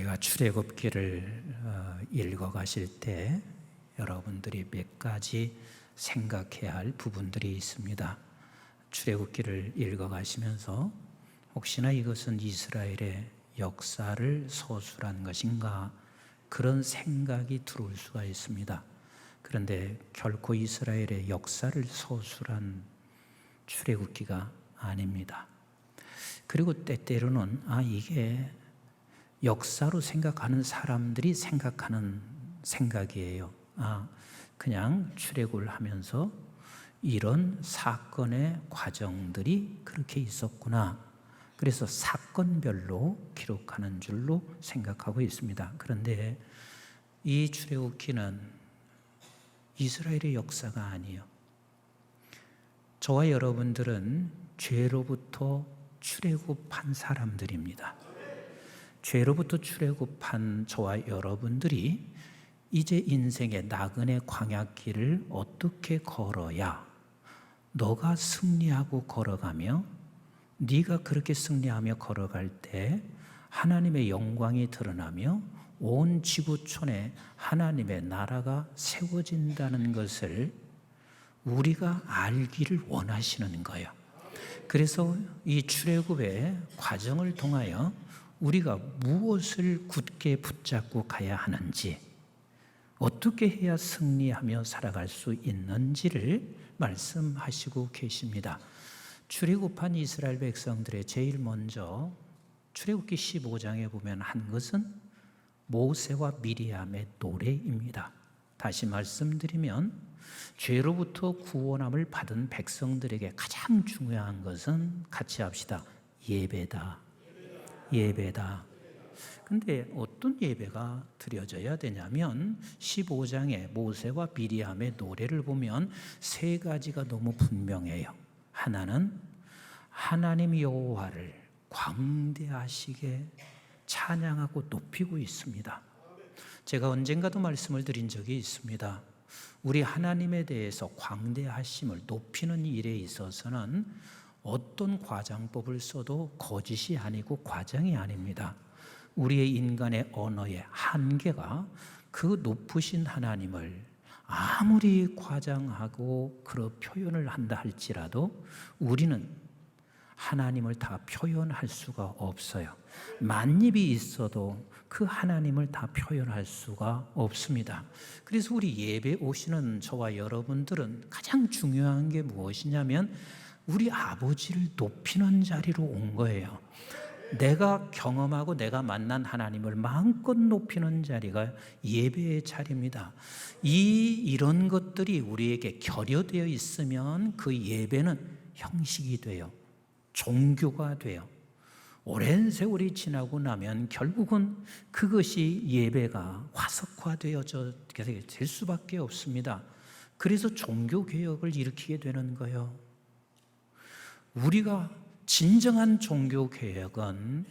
우리가 출애굽기를 읽어가실 때 여러분들이 몇 가지 생각해야 할 부분들이 있습니다. 출애굽기를 읽어가시면서 혹시나 이것은 이스라엘의 역사를 서술한 것인가 그런 생각이 들어올 수가 있습니다. 그런데 결코 이스라엘의 역사를 서술한 출애굽기가 아닙니다. 그리고 때때로는 이게 역사로 생각하는 사람들이 생각하는 생각이에요. 그냥 출애굽을 하면서 이런 사건의 과정들이 그렇게 있었구나. 그래서 사건별로 기록하는 줄로 생각하고 있습니다. 그런데 이 출애굽기는 이스라엘의 역사가 아니에요. 저와 여러분들은 죄로부터 출애굽한 사람들입니다. 죄로부터 출애굽한 저와 여러분들이 이제 인생의 나그네 광야길을 어떻게 걸어야 너가 승리하고 걸어가며 네가 그렇게 승리하며 걸어갈 때 하나님의 영광이 드러나며 온 지구촌에 하나님의 나라가 세워진다는 것을 우리가 알기를 원하시는 거예요. 그래서 이 출애굽의 과정을 통하여 우리가 무엇을 굳게 붙잡고 가야 하는지, 어떻게 해야 승리하며 살아갈 수 있는지를 말씀하시고 계십니다. 출애굽한 이스라엘 백성들의 제일 먼저 출애굽기 15장에 보면 한 것은 모세와 미리암의 노래입니다. 다시 말씀드리면 죄로부터 구원함을 받은 백성들에게 가장 중요한 것은 같이 합시다. 예배다. 예배다. 근데 어떤 예배가 드려져야 되냐면 15장에 모세와 미리암의 노래를 보면 세 가지가 너무 분명해요. 하나는 하나님 여호와를 광대하시게 찬양하고 높이고 있습니다. 제가 언젠가도 말씀을 드린 적이 있습니다. 우리 하나님에 대해서 광대하심을 높이는 일에 있어서는 어떤 과장법을 써도 거짓이 아니고 과장이 아닙니다. 우리의 인간의 언어의 한계가 그 높으신 하나님을 아무리 과장하고 그런 표현을 한다 할지라도 우리는 하나님을 다 표현할 수가 없어요. 만입이 있어도 그 하나님을 다 표현할 수가 없습니다. 그래서 우리 예배 오시는 저와 여러분들은 가장 중요한 게 무엇이냐면 우리 아버지를 높이는 자리로 온 거예요. 내가 경험하고 내가 만난 하나님을 마음껏 높이는 자리가 예배의 자리입니다. 이런 것들이 우리에게 결여되어 있으면 그 예배는 형식이 돼요. 종교가 돼요. 오랜 세월이 지나고 나면 결국은 그것이 예배가 화석화되어져 될 수밖에 없습니다. 그래서 종교개혁을 일으키게 되는 거예요. 우리가 진정한 종교개혁은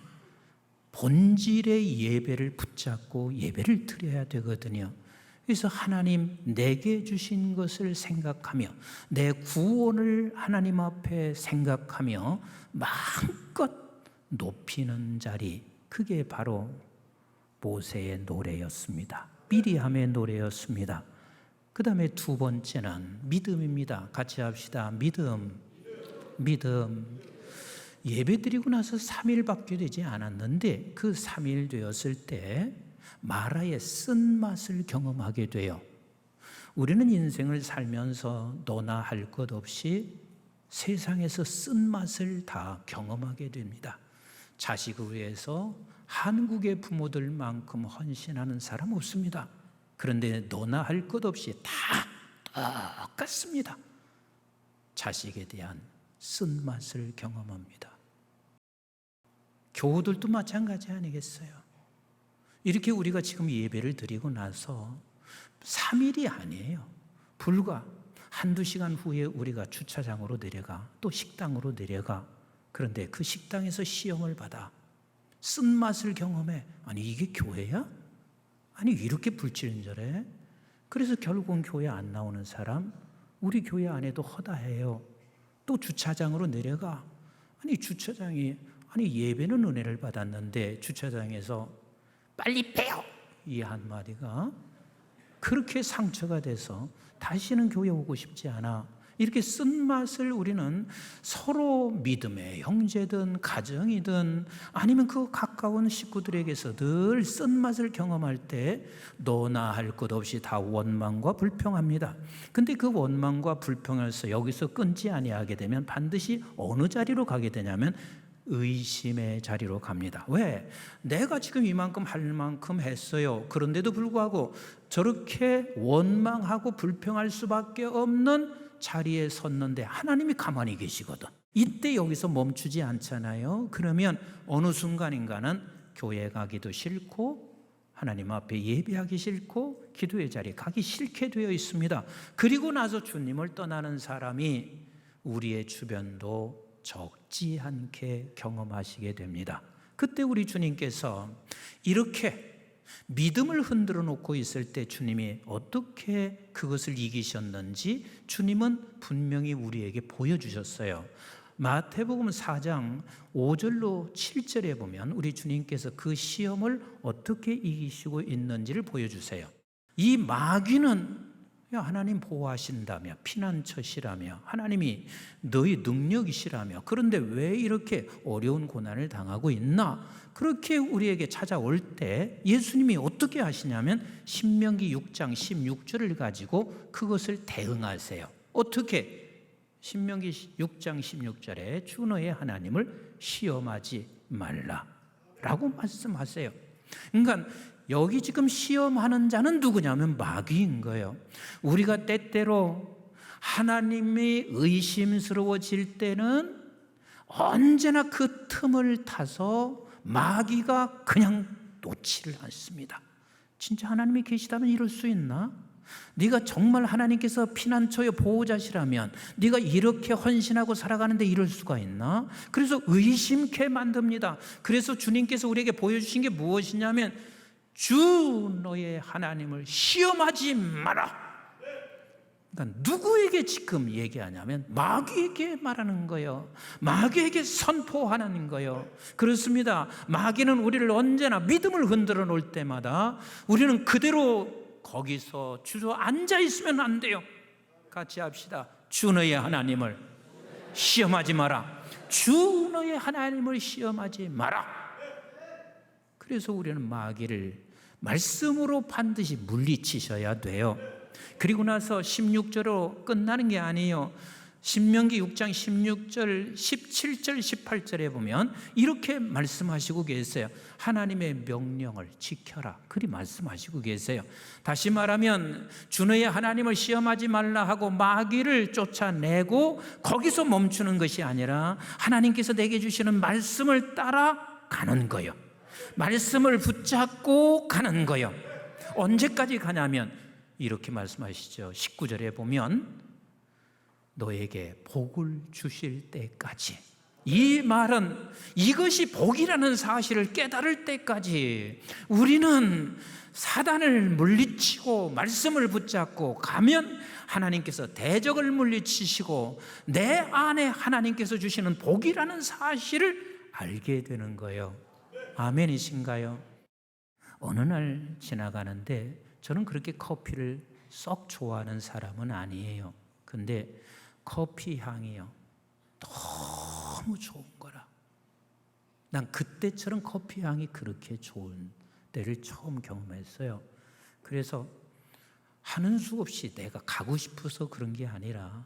본질의 예배를 붙잡고 예배를 드려야 되거든요. 그래서 하나님 내게 주신 것을 생각하며 내 구원을 하나님 앞에 생각하며 마음껏 높이는 자리, 그게 바로 모세의 노래였습니다. 미리암의 노래였습니다. 그 다음에 두 번째는 믿음입니다. 같이 합시다. 믿음. 예배드리고 나서 3일밖에 되지 않았는데 그 3일 되었을 때 마라의 쓴맛을 경험하게 돼요. 우리는 인생을 살면서 너나 할 것 없이 세상에서 쓴맛을 다 경험하게 됩니다. 자식을 위해서 한국의 부모들만큼 헌신하는 사람 없습니다. 그런데 너나 할 것 없이 다 똑같습니다. 자식에 대한 쓴맛을 경험합니다. 교우들도 마찬가지 아니겠어요? 이렇게 우리가 지금 예배를 드리고 나서 3일이 아니에요. 불과 한두 시간 후에 우리가 주차장으로 내려가 또 식당으로 내려가. 그런데 그 식당에서 시험을 받아 쓴맛을 경험해. 아니 이게 교회야? 아니 이렇게 불친절해? 그래서 결국은 교회 안 나오는 사람, 우리 교회 안에도 허다해요. 또 주차장으로 내려가. 아니 주차장이 예배는 은혜를 받았는데 주차장에서 빨리 빼요. 이 한마디가 그렇게 상처가 돼서 다시는 교회 오고 싶지 않아. 이렇게 쓴맛을 우리는 서로 믿음의 형제든 가정이든 아니면 그 가까운 식구들에게서 늘 쓴맛을 경험할 때 너나 할 것 없이 다 원망과 불평합니다. 근데 그 원망과 불평에서 여기서 끊지 아니하게 되면 반드시 어느 자리로 가게 되냐면 의심의 자리로 갑니다. 왜? 내가 지금 이만큼 할 만큼 했어요. 그런데도 불구하고 저렇게 원망하고 불평할 수밖에 없는 자리에 섰는데 하나님이 가만히 계시거든. 이때 여기서 멈추지 않잖아요. 그러면 어느 순간인가는 교회 가기도 싫고 하나님 앞에 예배하기 싫고 기도의 자리에 가기 싫게 되어 있습니다. 그리고 나서 주님을 떠나는 사람이 우리의 주변도 적지 않게 경험하시게 됩니다. 그때 우리 주님께서 이렇게 믿음을 흔들어 놓고 있을 때 주님이 어떻게 그것을 이기셨는지 주님은 분명히 우리에게 보여주셨어요. 마태복음 4장 5절로 7절에 보면 우리 주님께서 그 시험을 어떻게 이기시고 있는지를 보여주세요. 이 마귀는 하나님 보호하신다며 피난처시라며 하나님이 너희 능력이시라며 그런데 왜 이렇게 어려운 고난을 당하고 있나? 그렇게 우리에게 찾아올 때 예수님이 어떻게 하시냐면 신명기 6장 16절을 가지고 그것을 대응하세요. 어떻게? 신명기 6장 16절에 주 너의 하나님을 시험하지 말라라고 말씀하세요. 그러니까 여기 지금 시험하는 자는 누구냐면 마귀인 거예요. 우리가 때때로 하나님이 의심스러워질 때는 언제나 그 틈을 타서 마귀가 그냥 놓지를 않습니다. 진짜 하나님이 계시다면 이럴 수 있나? 네가 정말 하나님께서 피난처의 보호자시라면 네가 이렇게 헌신하고 살아가는데 이럴 수가 있나? 그래서 의심케 만듭니다. 그래서 주님께서 우리에게 보여주신 게 무엇이냐면 주 너의 하나님을 시험하지 마라. 그러니까 누구에게 지금 얘기하냐면 마귀에게 말하는 거예요. 마귀에게 선포하는 거예요. 그렇습니다. 마귀는 우리를 언제나 믿음을 흔들어 놓을 때마다 우리는 그대로 거기서 주저앉아 있으면 안 돼요. 같이 합시다. 주 너의 하나님을 시험하지 마라. 주 너의 하나님을 시험하지 마라. 그래서 우리는 마귀를 말씀으로 반드시 물리치셔야 돼요. 그리고 나서 16절로 끝나는 게 아니에요. 신명기 6장 16절, 17절, 18절에 보면 이렇게 말씀하시고 계세요. 하나님의 명령을 지켜라. 그리 말씀하시고 계세요. 다시 말하면 주 너의 하나님을 시험하지 말라 하고 마귀를 쫓아내고 거기서 멈추는 것이 아니라 하나님께서 내게 주시는 말씀을 따라가는 거예요. 말씀을 붙잡고 가는 거예요. 언제까지 가냐면 이렇게 말씀하시죠. 19절에 보면 너에게 복을 주실 때까지. 이 말은 이것이 복이라는 사실을 깨달을 때까지 우리는 사단을 물리치고 말씀을 붙잡고 가면 하나님께서 대적을 물리치시고 내 안에 하나님께서 주시는 복이라는 사실을 알게 되는 거예요. 아멘이신가요? 어느 날 지나가는데 저는 그렇게 커피를 썩 좋아하는 사람은 아니에요. 근데 커피 향이요 너무 좋은 거라. 난 그때처럼 커피 향이 그렇게 좋은 때를 처음 경험했어요. 그래서 하는 수 없이 내가 가고 싶어서 그런 게 아니라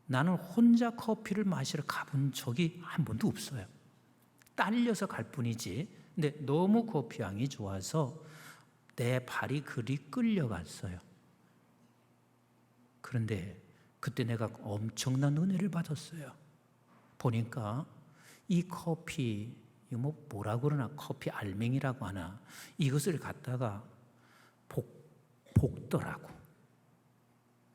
나는 혼자 커피를 마시러 가본 적이 한 번도 없어요. 딸려서 갈 뿐이지. 근데 너무 커피 향이 좋아서 내 발이 그리 끌려갔어요. 그런데 그때 내가 엄청난 은혜를 받았어요. 보니까 이 커피, 뭐라 그러나 커피 알맹이라고 하나 이것을 갖다가 볶더라고.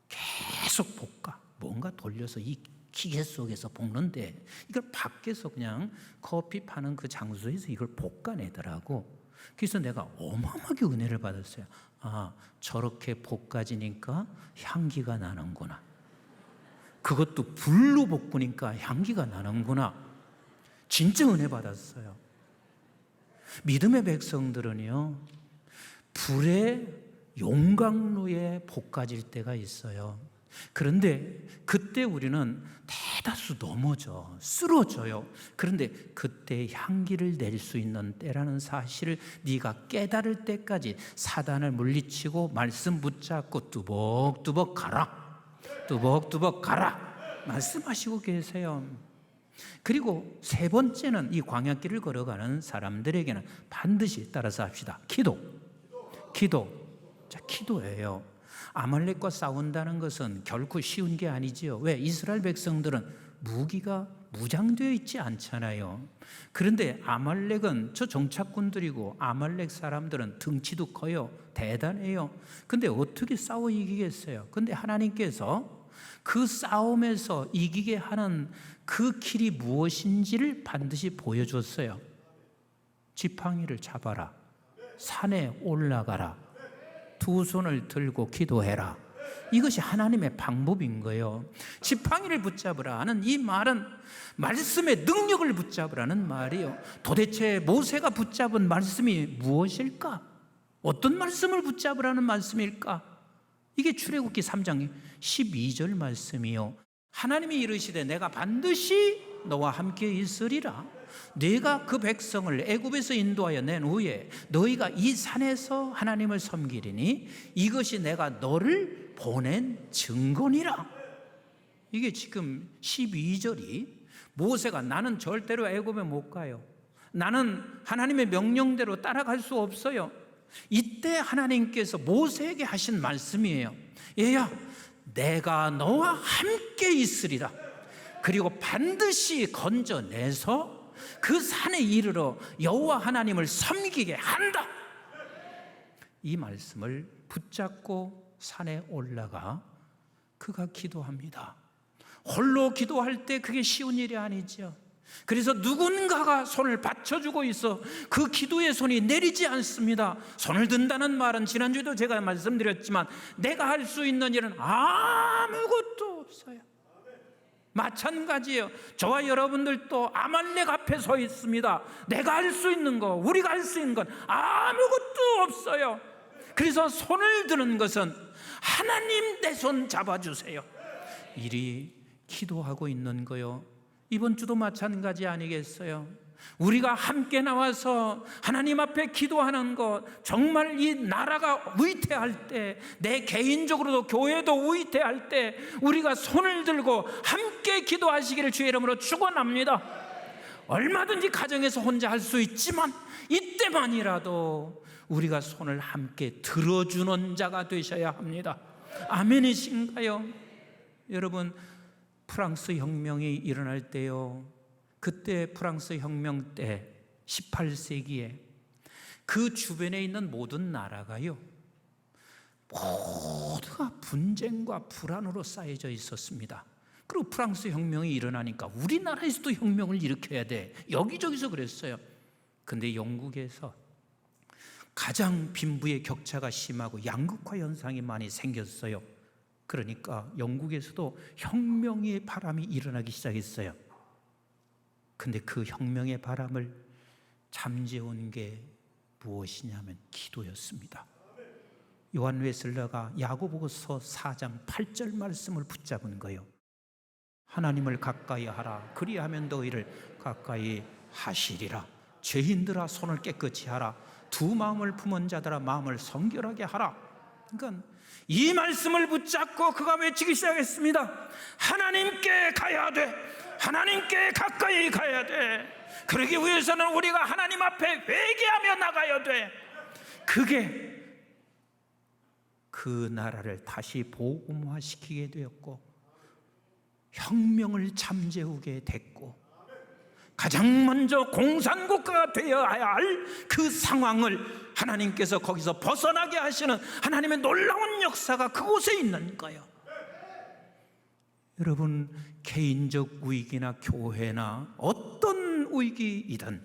계속 볶아. 뭔가 돌려서 이 기계 속에서 볶는데 이걸 밖에서 그냥 커피 파는 그 장소에서 이걸 볶아내더라고. 그래서 내가 어마어마하게 은혜를 받았어요. 아, 저렇게 볶아지니까 향기가 나는구나. 그것도 불로 볶으니까 향기가 나는구나. 진짜 은혜 받았어요. 믿음의 백성들은요, 불의 용광로에 볶아질 때가 있어요. 그런데 그때 우리는 대다수 넘어져, 쓰러져요. 그런데 그때 향기를 낼 수 있는 때라는 사실을 네가 깨달을 때까지 사단을 물리치고 말씀 붙잡고 뚜벅뚜벅 가라, 뚜벅뚜벅 가라 말씀하시고 계세요. 그리고 세 번째는 이 광야길을 걸어가는 사람들에게는 반드시 따라서 합시다. 기도. 자, 기도예요. 아말렉과 싸운다는 것은 결코 쉬운 게 아니지요. 왜? 이스라엘 백성들은 무기가 무장되어 있지 않잖아요. 그런데 아말렉은 저 정착군들이고 아말렉 사람들은 등치도 커요. 대단해요. 근데 어떻게 싸워 이기겠어요? 근데 하나님께서 그 싸움에서 이기게 하는 그 길이 무엇인지를 반드시 보여줬어요. 지팡이를 잡아라, 산에 올라가라, 두 손을 들고 기도해라. 이것이 하나님의 방법인 거예요. 지팡이를 붙잡으라 하는 이 말은 말씀의 능력을 붙잡으라는 말이에요. 도대체 모세가 붙잡은 말씀이 무엇일까? 어떤 말씀을 붙잡으라는 말씀일까? 이게 출애굽기 3장 12절 말씀이요. 하나님이 이르시되 내가 반드시 너와 함께 있으리라. 네가 그 백성을 애굽에서 인도하여 낸 후에 너희가 이 산에서 하나님을 섬기리니 이것이 내가 너를 보낸 증거니라. 이게 지금 12절이 모세가 나는 절대로 애굽에 못 가요, 나는 하나님의 명령대로 따라갈 수 없어요. 이때 하나님께서 모세에게 하신 말씀이에요. 얘야, 내가 너와 함께 있으리라. 그리고 반드시 건져내서 그 산에 이르러 여호와 하나님을 섬기게 한다. 이 말씀을 붙잡고 산에 올라가 그가 기도합니다. 홀로 기도할 때 그게 쉬운 일이 아니죠. 그래서 누군가가 손을 받쳐주고 있어 그 기도의 손이 내리지 않습니다. 손을 든다는 말은 지난주에도 제가 말씀드렸지만 내가 할 수 있는 일은 아무것도 없어요. 마찬가지예요. 저와 여러분들도 아말렉 앞에 서 있습니다. 내가 할 수 있는 거, 우리가 할 수 있는 건 아무것도 없어요. 그래서 손을 드는 것은 하나님 내 손 잡아주세요. 이리 기도하고 있는 거요. 이번 주도 마찬가지 아니겠어요? 우리가 함께 나와서 하나님 앞에 기도하는 것, 정말 이 나라가 위태할 때, 내 개인적으로도 교회도 위태할 때 우리가 손을 들고 함께 기도하시기를 주의 이름으로 축원합니다. 얼마든지 가정에서 혼자 할 수 있지만 이때만이라도 우리가 손을 함께 들어주는 자가 되셔야 합니다. 아멘이신가요? 여러분, 프랑스 혁명이 일어날 때요, 그때 프랑스 혁명 때 18세기에 그 주변에 있는 모든 나라가요, 모두가 분쟁과 불안으로 쌓여져 있었습니다. 그리고 프랑스 혁명이 일어나니까 우리나라에서도 혁명을 일으켜야 돼, 여기저기서 그랬어요. 근데 영국에서 가장 빈부의 격차가 심하고 양극화 현상이 많이 생겼어요. 그러니까 영국에서도 혁명의 바람이 일어나기 시작했어요. 근데 그 혁명의 바람을 잠재운 게 무엇이냐면 기도였습니다. 요한 웨슬러가 야고보서 4장 8절 말씀을 붙잡은 거예요. 하나님을 가까이 하라, 그리하면 너희를 가까이 하시리라. 죄인들아 손을 깨끗이 하라, 두 마음을 품은 자들아 마음을 성결하게 하라. 그러니까 이 말씀을 붙잡고 그가 외치기 시작했습니다. 하나님께 가야 돼, 하나님께 가까이 가야 돼. 그러기 위해서는 우리가 하나님 앞에 회개하며 나가야 돼. 그게 그 나라를 다시 복음화시키게 되었고 혁명을 잠재우게 됐고 가장 먼저 공산국가가 되어야 할 그 상황을 하나님께서 거기서 벗어나게 하시는 하나님의 놀라운 역사가 그곳에 있는 거예요. 여러분, 개인적 위기나 교회나 어떤 위기이든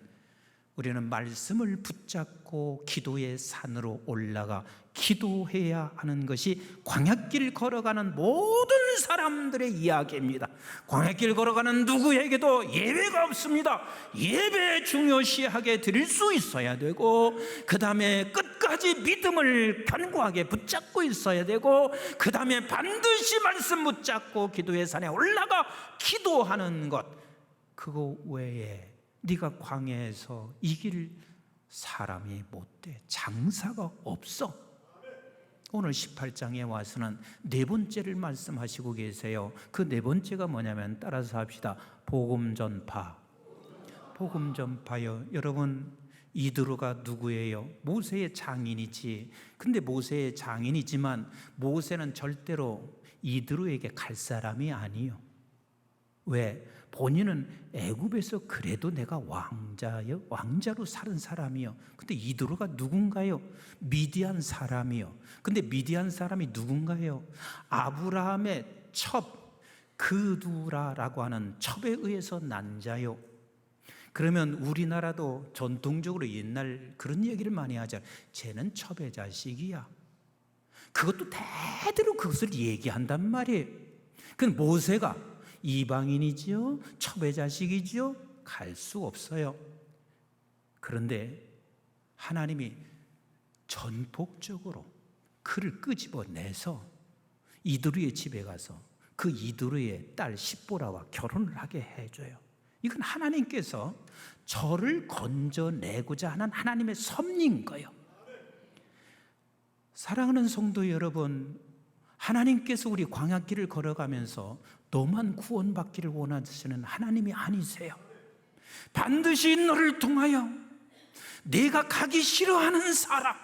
우리는 말씀을 붙잡고 기도의 산으로 올라가 기도해야 하는 것이 광야길 걸어가는 모든 사람들의 이야기입니다. 광야길 걸어가는 누구에게도 예외가 없습니다. 예배 중요시하게 드릴 수 있어야 되고, 그 다음에 끝까지 믿음을 견고하게 붙잡고 있어야 되고, 그 다음에 반드시 말씀 붙잡고 기도의 산에 올라가 기도하는 것, 그거 외에 네가 광야에서 이길 사람이 못 돼. 장사가 없어. 오늘 18장에 와서는 네 번째를 말씀하시고 계세요. 그 네 번째가 뭐냐면, 따라서 합시다. 복음 전파. 복음 전파요. 여러분, 이드로가 누구예요? 모세의 장인이지. 근데 모세의 장인이지만 모세는 절대로 이드로에게 갈 사람이 아니요. 왜? 본인은 애굽에서 그래도 내가 왕자로 사는 사람이요. 근데 이드로가 누군가요? 미디안 사람이요. 근데 미디안 사람이 누군가요? 아브라함의 첩, 그두라라고 하는 첩에 의해서 난 자요. 그러면 우리나라도 전통적으로 옛날 그런 얘기를 많이 하죠. 쟤는 첩의 자식이야. 그것도 대대로 그것을 얘기한단 말이에요. 그럼 모세가 이방인이지요, 첩의 자식이지요, 갈 수 없어요. 그런데 하나님이 전폭적으로 그를 끄집어내서 이드로의 집에 가서 그 이드로의 딸 십보라와 결혼을 하게 해줘요. 이건 하나님께서 저를 건져내고자 하는 하나님의 섭리인 거예요. 사랑하는 성도 여러분, 하나님께서 우리 광야길을 걸어가면서 너만 구원받기를 원하시는 하나님이 아니세요. 반드시 너를 통하여 내가 가기 싫어하는 사람,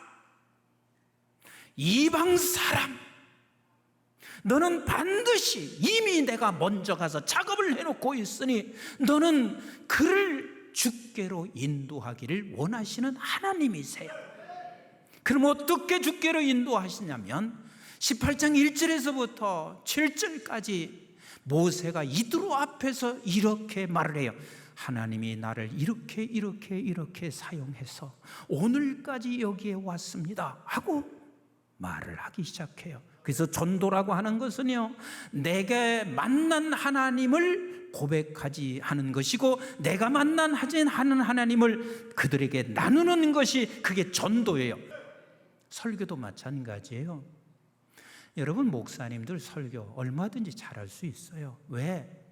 이방 사람, 너는 반드시 이미 내가 먼저 가서 작업을 해놓고 있으니 너는 그를 주께로 인도하기를 원하시는 하나님이세요. 그럼 어떻게 주께로 인도하시냐면 18장 1절에서부터 7절까지 모세가 이드로 앞에서 이렇게 말을 해요. 하나님이 나를 이렇게 사용해서 오늘까지 여기에 왔습니다 하고 말을 하기 시작해요. 그래서 전도라고 하는 것은요, 내게 만난 하나님을 고백하지 하는 것이고, 내가 만난 하는 하나님을 그들에게 나누는 것이 그게 전도예요. 설교도 마찬가지예요. 여러분, 목사님들 설교 얼마든지 잘할 수 있어요. 왜?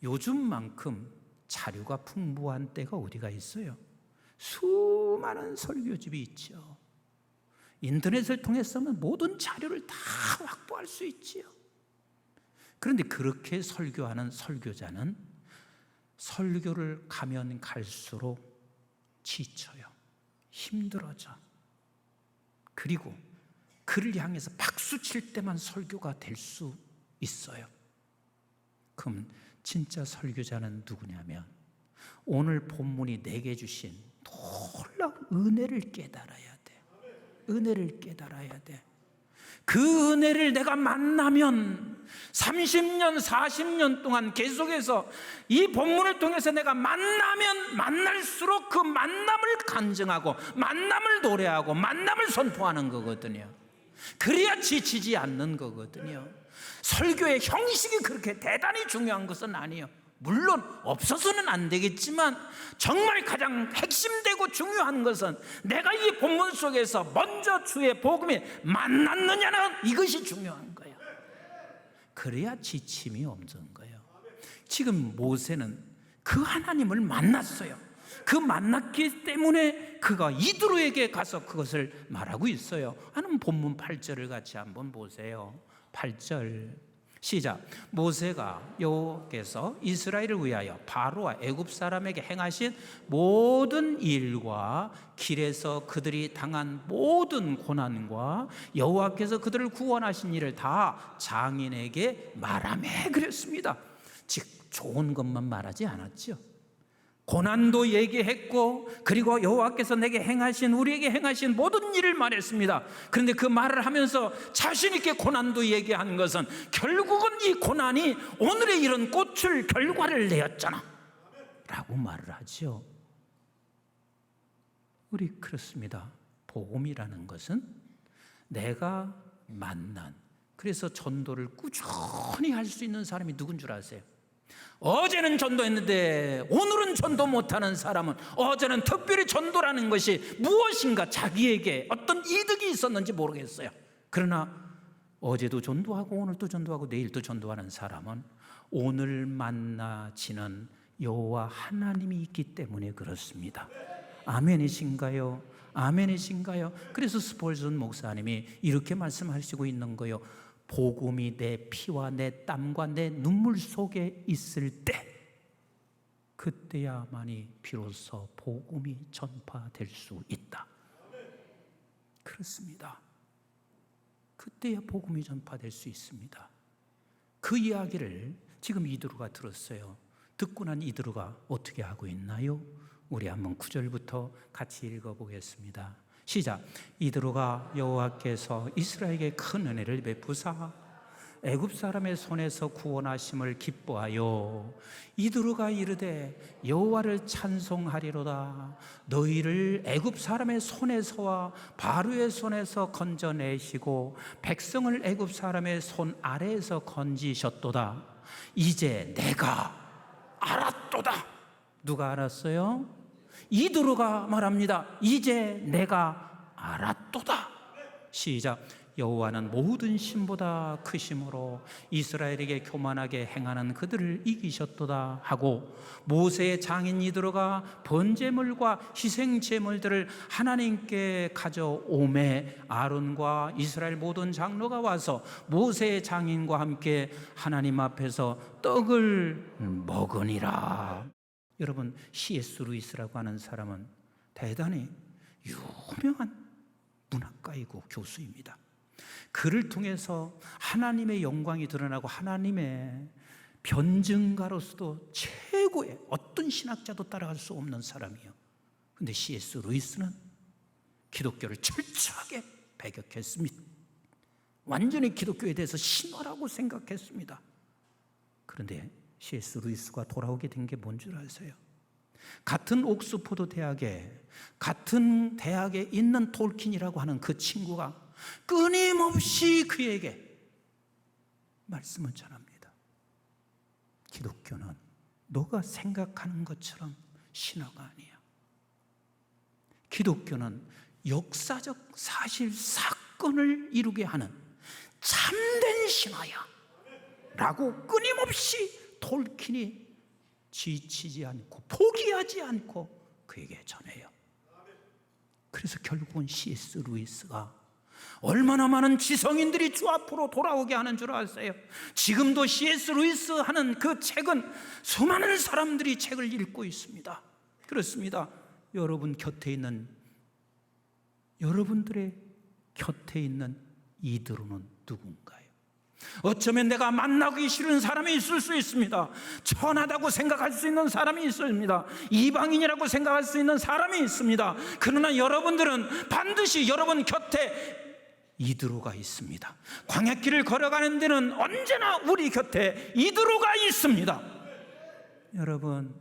요즘만큼 자료가 풍부한 때가 어디가 있어요? 수많은 설교집이 있죠. 인터넷을 통해서는 모든 자료를 다 확보할 수 있지요. 그런데 그렇게 설교하는 설교자는 설교를 가면 갈수록 지쳐요. 힘들어져. 그리고 그를 향해서 박수 칠 때만 설교가 될 수 있어요. 그럼 진짜 설교자는 누구냐면, 오늘 본문이 내게 주신 놀라운 은혜를 깨달아야 돼. 은혜를 깨달아야 돼. 그 은혜를 내가 만나면 30년, 40년 동안 계속해서 이 본문을 통해서 내가 만나면 만날수록 그 만남을 간증하고 만남을 노래하고 만남을 선포하는 거거든요. 그래야 지치지 않는 거거든요. 설교의 형식이 그렇게 대단히 중요한 것은 아니에요. 물론 없어서는 안 되겠지만 정말 가장 핵심되고 중요한 것은 내가 이 본문 속에서 먼저 주의 복음에 만났느냐는 이것이 중요한 거예요. 그래야 지침이 없는 거예요. 지금 모세는 그 하나님을 만났어요. 그 만났기 때문에 그가 이드로에게 가서 그것을 말하고 있어요. 하는 본문 8절을 같이 한번 보세요. 8절 시작. 모세가 여호와께서 이스라엘을 위하여 바로와 애굽 사람에게 행하신 모든 일과 길에서 그들이 당한 모든 고난과 여호와께서 그들을 구원하신 일을 다 장인에게 말하며 그랬습니다. 즉 좋은 것만 말하지 않았죠. 고난도 얘기했고, 그리고 여호와께서 내게 행하신, 우리에게 행하신 모든 일을 말했습니다. 그런데 그 말을 하면서 자신 있게 고난도 얘기한 것은 결국은 이 고난이 오늘의 이런 꽃을, 결과를 내었잖아 라고 말을 하죠. 우리 그렇습니다. 복음이라는 것은 내가 만난 그래서 전도를 꾸준히 할 수 있는 사람이 누군 줄 아세요? 어제는 전도했는데 오늘은 전도 못하는 사람은 어제는 특별히 전도라는 것이 무엇인가 자기에게 어떤 이득이 있었는지 모르겠어요. 그러나 어제도 전도하고 오늘도 전도하고 내일도 전도하는 사람은 오늘 만나지는 여호와 하나님이 있기 때문에 그렇습니다. 아멘이신가요? 아멘이신가요? 그래서 스폴전 목사님이 이렇게 말씀하시고 있는 거예요. 복음이 내 피와 내 땀과 내 눈물 속에 있을 때, 그때야만이 비로소 복음이 전파될 수 있다. 그렇습니다. 그때야 복음이 전파될 수 있습니다. 그 이야기를 지금 이드로가 들었어요. 듣고 난 이드로가 어떻게 하고 있나요? 우리 한번 9절부터 같이 읽어보겠습니다. 시작. 이드로가 여호와께서 이스라엘에게 큰 은혜를 베푸사 애굽 사람의 손에서 구원하심을 기뻐하여 이드로가 이르되 여호와를 찬송하리로다. 너희를 애굽 사람의 손에서와 바로의 손에서 건져내시고 백성을 애굽 사람의 손 아래에서 건지셨도다. 이제 내가 알았도다. 누가 알았어요? 이드로가 말합니다. 이제 내가 알았도다. 시작. 여호와는 모든 신보다 크심으로 이스라엘에게 교만하게 행하는 그들을 이기셨도다 하고, 모세의 장인 이드로가 번제물과 희생제물들을 하나님께 가져오매 아론과 이스라엘 모든 장로가 와서 모세의 장인과 함께 하나님 앞에서 떡을 먹으니라. 여러분, C.S. 루이스라고 하는 사람은 대단히 유명한 문학가이고 교수입니다. 그를 통해서 하나님의 영광이 드러나고 하나님의 변증가로서도 최고의, 어떤 신학자도 따라갈 수 없는 사람이에요. 그런데 C.S. 루이스는 기독교를 철저하게 배격했습니다. 완전히 기독교에 대해서 신화라고 생각했습니다. 그런데 C.S. 루이스가 돌아오게 된 게 뭔 줄 아세요? 같은 옥스포드 대학에, 같은 대학에 있는 톨킨이라고 하는 그 친구가 끊임없이 그에게 말씀을 전합니다. 기독교는 너가 생각하는 것처럼 신화가 아니야. 기독교는 역사적 사실 사건을 이루게 하는 참된 신화야 라고 끊임없이 톨킨이 지치지 않고 포기하지 않고 그에게 전해요. 그래서 결국은 C.S. 루이스가 얼마나 많은 지성인들이 주 앞으로 돌아오게 하는 줄 아세요? 지금도 C.S. 루이스 하는 그 책은 수많은 사람들이 책을 읽고 있습니다. 그렇습니다. 여러분 곁에 있는, 여러분들의 곁에 있는 이드로는 누군가요? 어쩌면 내가 만나기 싫은 사람이 있을 수 있습니다. 천하다고 생각할 수 있는 사람이 있습니다. 이방인이라고 생각할 수 있는 사람이 있습니다. 그러나 여러분들은 반드시 여러분 곁에 이드로가 있습니다. 광야길을 걸어가는 데는 언제나 우리 곁에 이드로가 있습니다. 여러분,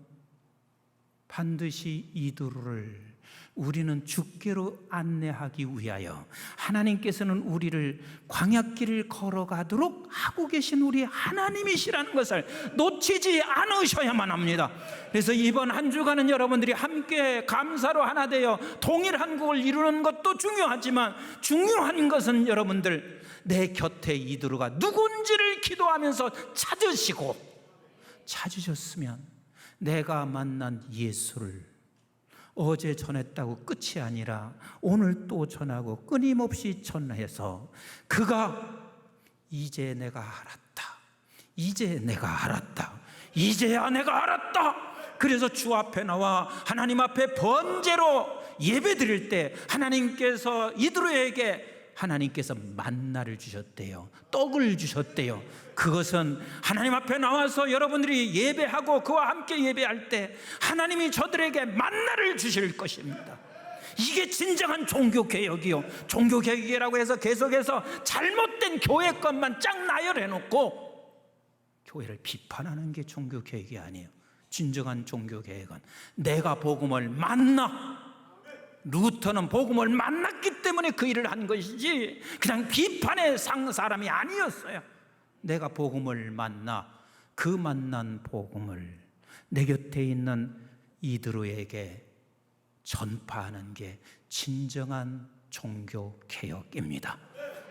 반드시 이드로를 우리는 주께로 안내하기 위하여 하나님께서는 우리를 광야길을 걸어가도록 하고 계신 우리 하나님이시라는 것을 놓치지 않으셔야만 합니다. 그래서 이번 한 주간은 여러분들이 함께 감사로 하나 되어 통일 한국을 이루는 것도 중요하지만, 중요한 것은 여러분들 내 곁에 이드로가 누군지를 기도하면서 찾으셨으면 내가 만난 예수를 어제 전했다고 끝이 아니라 오늘 또 전하고 끊임없이 전해서 그가 이제 내가 알았다, 이제 내가 알았다, 이제야 내가 알았다. 그래서 주 앞에 나와 하나님 앞에 번제로 예배 드릴 때 하나님께서 이드로에게 하나님께서 만나를 주셨대요. 떡을 주셨대요. 그것은 하나님 앞에 나와서 여러분들이 예배하고 그와 함께 예배할 때 하나님이 저들에게 만나를 주실 것입니다. 이게 진정한 종교개혁이요. 종교개혁이라고 해서 계속해서 잘못된 교회 것만 쫙 나열해놓고 교회를 비판하는 게 종교개혁이 아니에요. 진정한 종교개혁은 내가 복음을 만나 루터는 복음을 만났기 때문에 그 일을 한 것이지 그냥 비판의 사람이 아니었어요. 내가 복음을 만나 그 만난 복음을 내 곁에 있는 이들에게 전파하는 게 진정한 종교 개혁입니다.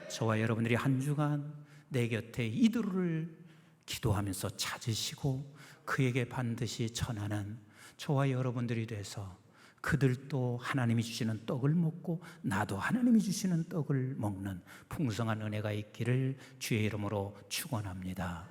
저와 여러분들이 한 주간 내 곁에 이들을 기도하면서 찾으시고 그에게 반드시 전하는 저와 여러분들이 돼서 그들도 하나님이 주시는 떡을 먹고 나도 하나님이 주시는 떡을 먹는 풍성한 은혜가 있기를 주의 이름으로 축원합니다.